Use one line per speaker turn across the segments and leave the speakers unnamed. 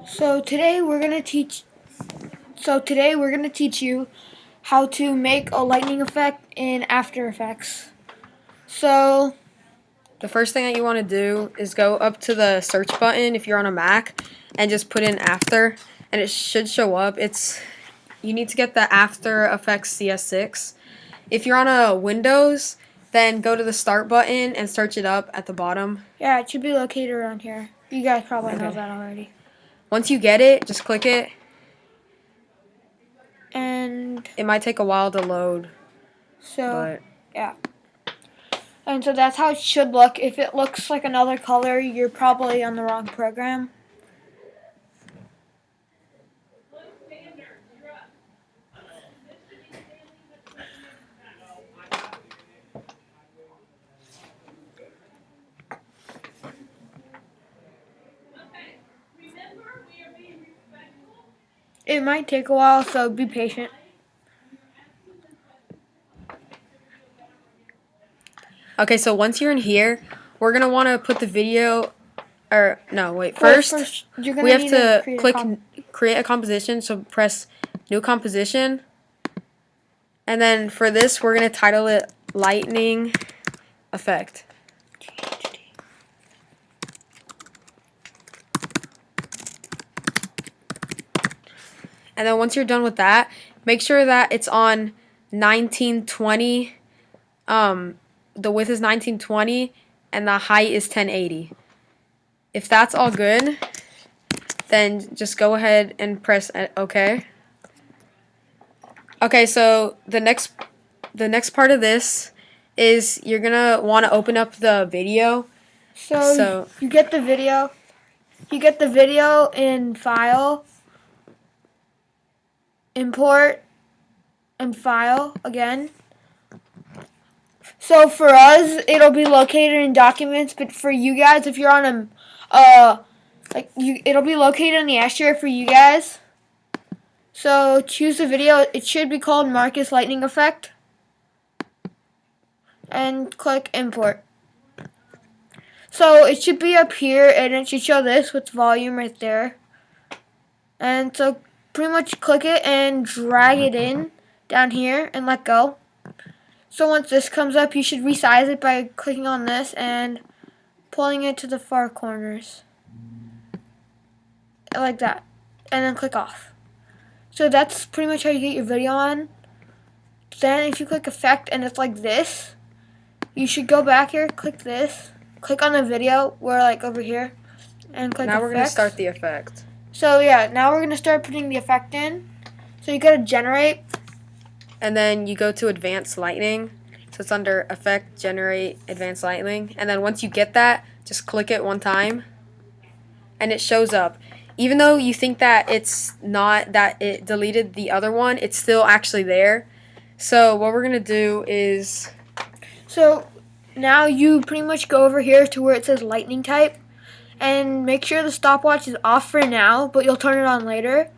So today we're gonna teach. You how to make a lightning effect in After Effects. So
The first thing that you want to do is go up to the search button if you're on a Mac and just put in After, and it should show up. You need to get the After Effects CS6. If you're on a Windows, then go to the Start button and search it up at the bottom.
yeah, it should be located around here. You guys probably know
Okay.
that already.
Once you get it, just click it.
And
It might take a while to load,
so
but
yeah. And so that's how it should look. If it looks like another color, you're probably on the wrong program. It might take a while, so be patient.
okay, so once you're in here, we're going to want to put the video, or no, wait,
Well,
first
you're gonna
we have
need
to
create
click create a composition, so press new composition, and then for this we're going to title it lightning effect. And then once you're done with that, make sure that it's on 1920. The width is 1920 and the height is 1080. If that's all good, then just go ahead and press OK. Okay, so the next part of this is you're gonna want to open up the video.
So you get the video. You get the video in File, Import, and File again. So for us, it'll be located in Documents, but for you guys, if you're on it'll be located in the S share for you guys. So choose the video. It should be called Marcus Lightning Effect, and click Import. So it should be up here, and it should show this with volume right there. And so pretty much click it and drag it in down here and let go. So once this comes up, you should resize it by clicking on this and pulling it to the far corners. Like that. And then click off. So that's pretty much how you get your video on. Then if you click Effect and it's like this, you should go back here, click this, click on the video, like over here, and click
Now
Effects.
we're going to start the effect.
So yeah, now we're going to start putting the effect in. So you go to Generate.
And then you go to Advanced Lightning. So it's under Effect, Generate, Advanced Lightning. And then once you get that, just click it one time. And it shows up. Even though you think that it's not, that it deleted the other one, it's still actually there. So what we're going to do is...
So now you pretty much go over here to where it says lightning type. And make sure the stopwatch is off for now, but you'll turn it on later.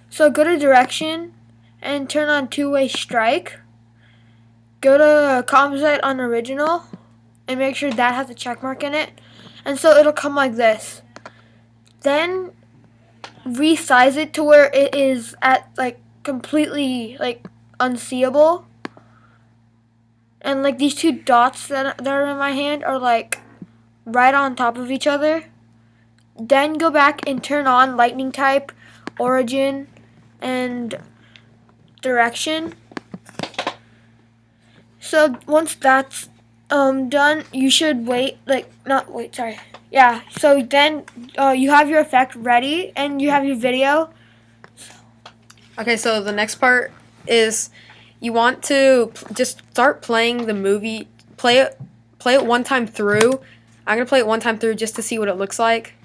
So go to Direction and turn on two-way strike. Go to Composite on Original and make sure that has a check mark in it. And so it'll come like this. Then resize it to where it is at completely unseeable. And these two dots that are in my hand are right on top of each other. Then go back and turn on lightning type, origin, and direction. So once that's done, you should Yeah, so then you have your effect ready and you have your video.
Okay, so the next part is you want to just start playing the movie. Play it one time through. I'm going to play it one time through just to see what it looks like.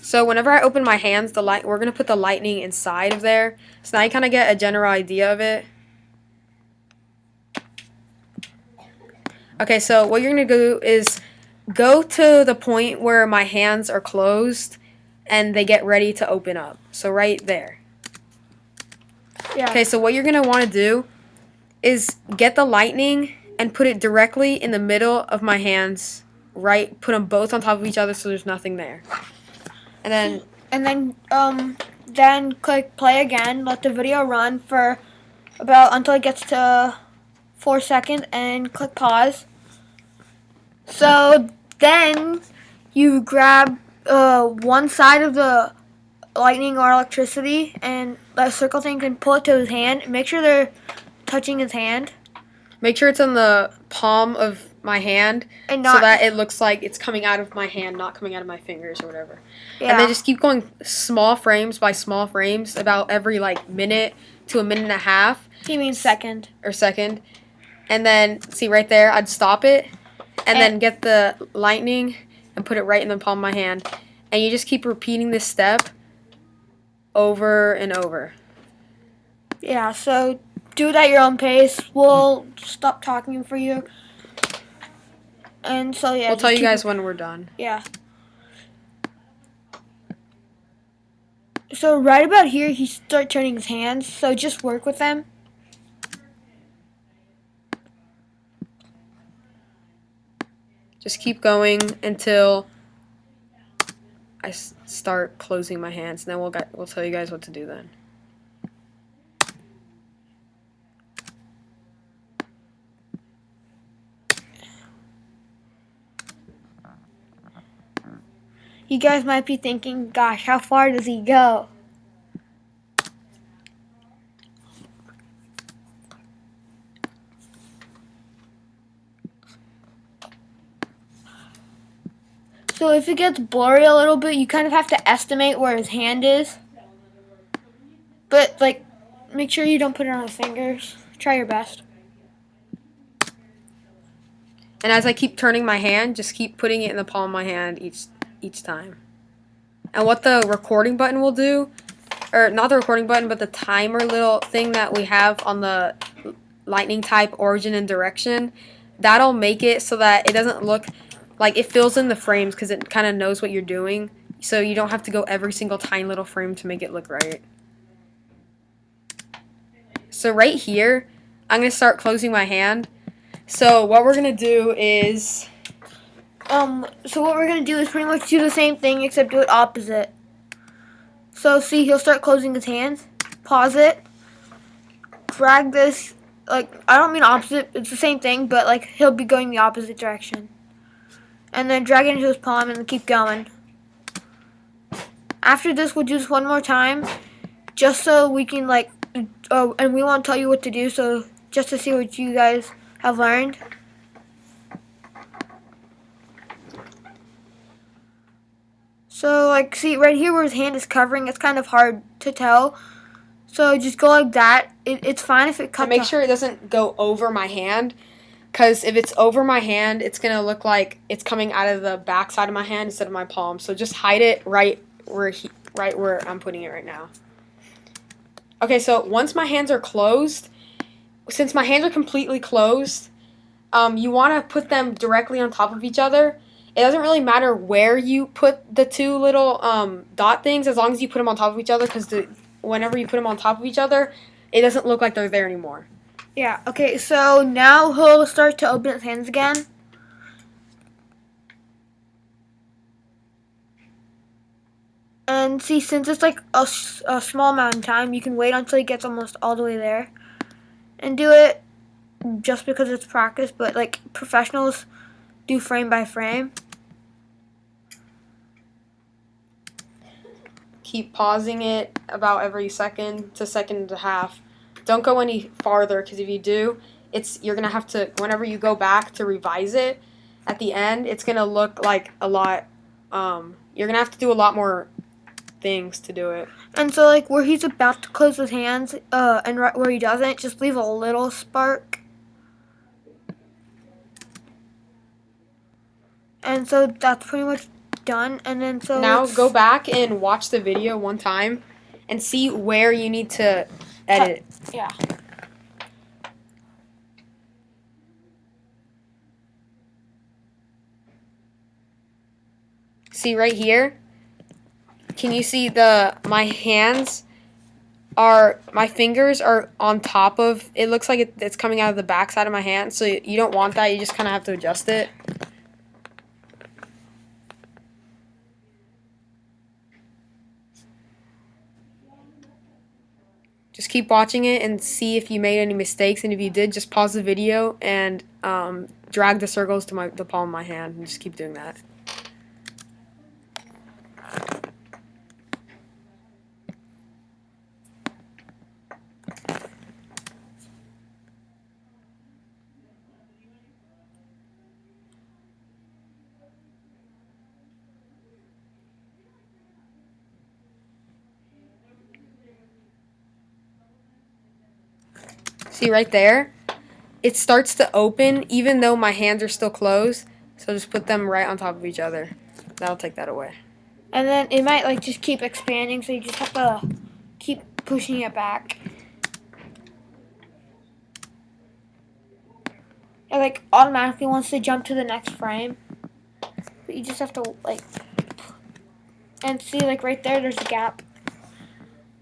So whenever I open my hands, we're going to put the lightning inside of there. So now you kind of get a general idea of it. Okay, so what you're going to do is go to the point where my hands are closed and they get ready to open up. So right there.
Yeah.
Okay, so what you're going to want to do is get the lightning and put it directly in the middle of my hands. Right, put them both on top of each other so there's nothing there. And
then click play again. Let the video run for about until it gets to 4 seconds, and click pause. So then you grab one side of the lightning or electricity, and that circle thing can pull it to his hand. Make sure they're touching his hand.
Make sure it's on the palm of my hand
And
so
not,
that it looks like it's coming out of my hand, not coming out of my fingers or whatever.
yeah.
And then just keep going small frames by small frames, about every like minute to a minute and a half.
He means second.
Or second. And then, see right there, I'd stop it. And then get the lightning and put it right in the palm of my hand. And you just keep repeating this step over and over.
Yeah, so do it at your own pace. We'll stop talking for you. And so, yeah.
We'll tell you guys when we're done.
Yeah. So right about here, he starts turning his hands. So just work with them.
Just keep going until I start closing my hands, and then we'll tell you guys what to do then.
You guys might be thinking, gosh, how far does he go? So if it gets blurry a little bit, you kind of have to estimate where his hand is. But, like, make sure you don't put it on his fingers. Try your best.
And as I keep turning my hand, just keep putting it in the palm of my hand each time. And what the recording button will do, or not the recording button, but the timer little thing that we have on the lightning type origin and direction, that'll make it so that it doesn't look like it fills in the frames because it kind of knows what you're doing. So you don't have to go every single tiny little frame to make it look right. So right here, I'm going to start closing my hand. So what we're going to do is...
So what we're going to do is pretty much do the same thing except do it opposite. So see, he'll start closing his hands. Pause it. Drag this, like, I don't mean opposite, it's the same thing, but like he'll be going the opposite direction. And then drag it into his palm and then keep going. After this, we'll do this one more time, just so we can like, and we won't tell you what to do, so just to see what you guys have learned. So, like, see, right here where his hand is covering, it's kind of hard to tell. So, just go like that. It's fine if it cuts
And make sure it doesn't go over my hand, because if it's over my hand, it's going to look like it's coming out of the back side of my hand instead of my palm. So, just hide it right where I'm putting it right now. Okay, so once my hands are closed, since my hands are completely closed, you want to put them directly on top of each other. It doesn't really matter where you put the two little dot things, as long as you put them on top of each other, because whenever you put them on top of each other, it doesn't look like they're there anymore.
Yeah, okay, so now he'll start to open his hands again. And see, since it's like a small amount of time, you can wait until he gets almost all the way there. And do it just because it's practice, but like professionals do frame by frame.
Keep pausing it about every second to second and a half. Don't go any farther, because if you do, you're gonna have to, whenever you go back to revise it at the end, it's gonna look like a lot. You're gonna have to do a lot more things to do it.
And so, like, where he's about to close his hands, and right where he doesn't, just leave a little spark. And so that's pretty much done. And then so
now go back and watch the video one time and see where you need to edit.
Yeah.
See right here? Can you see my hands are my fingers are on top of it. Looks like it's coming out of the back side of my hand, so you don't want that. You just kind of have to adjust it. Just keep watching it and see if you made any mistakes, and if you did, just pause the video and drag the circles to the palm of my hand, and just keep doing that. See right there? It starts to open even though my hands are still closed. So just put them right on top of each other. That'll take that away.
And then it might like just keep expanding, so you just have to keep pushing it back. It like automatically wants to jump to the next frame. But you just have to like, and see like right there, there's a gap.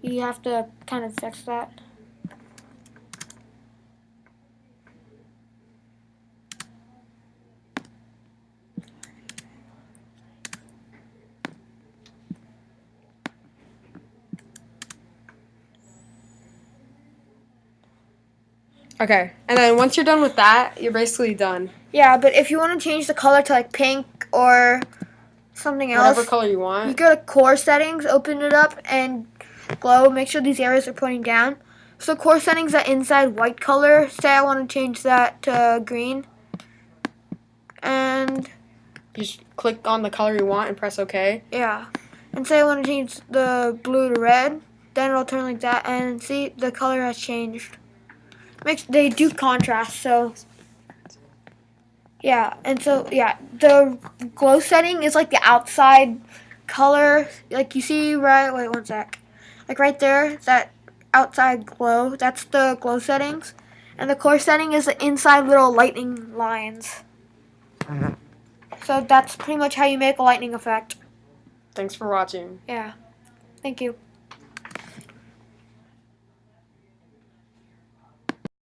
You have to kind of fix that.
Okay, and then once you're done with that, you're basically done.
Yeah, but if you want to change the color to like pink or something else,
Whatever color you want.
you go to core settings, open it up, and glow. Make sure these areas are pointing down. So core settings, that inside white color. Say I want to change that to green, and
You just click on the color you want and press OK.
yeah, and say I want to change the blue to red. Then it'll turn like that, and see the color has changed. They do contrast, so yeah, and so yeah, the glow setting is like the outside color. Like you see right, wait one sec, like right there, that outside glow, that's the glow settings, and the core setting is the inside little lightning lines. So that's pretty much how you make a lightning effect.
Thanks for watching.
Yeah, thank you.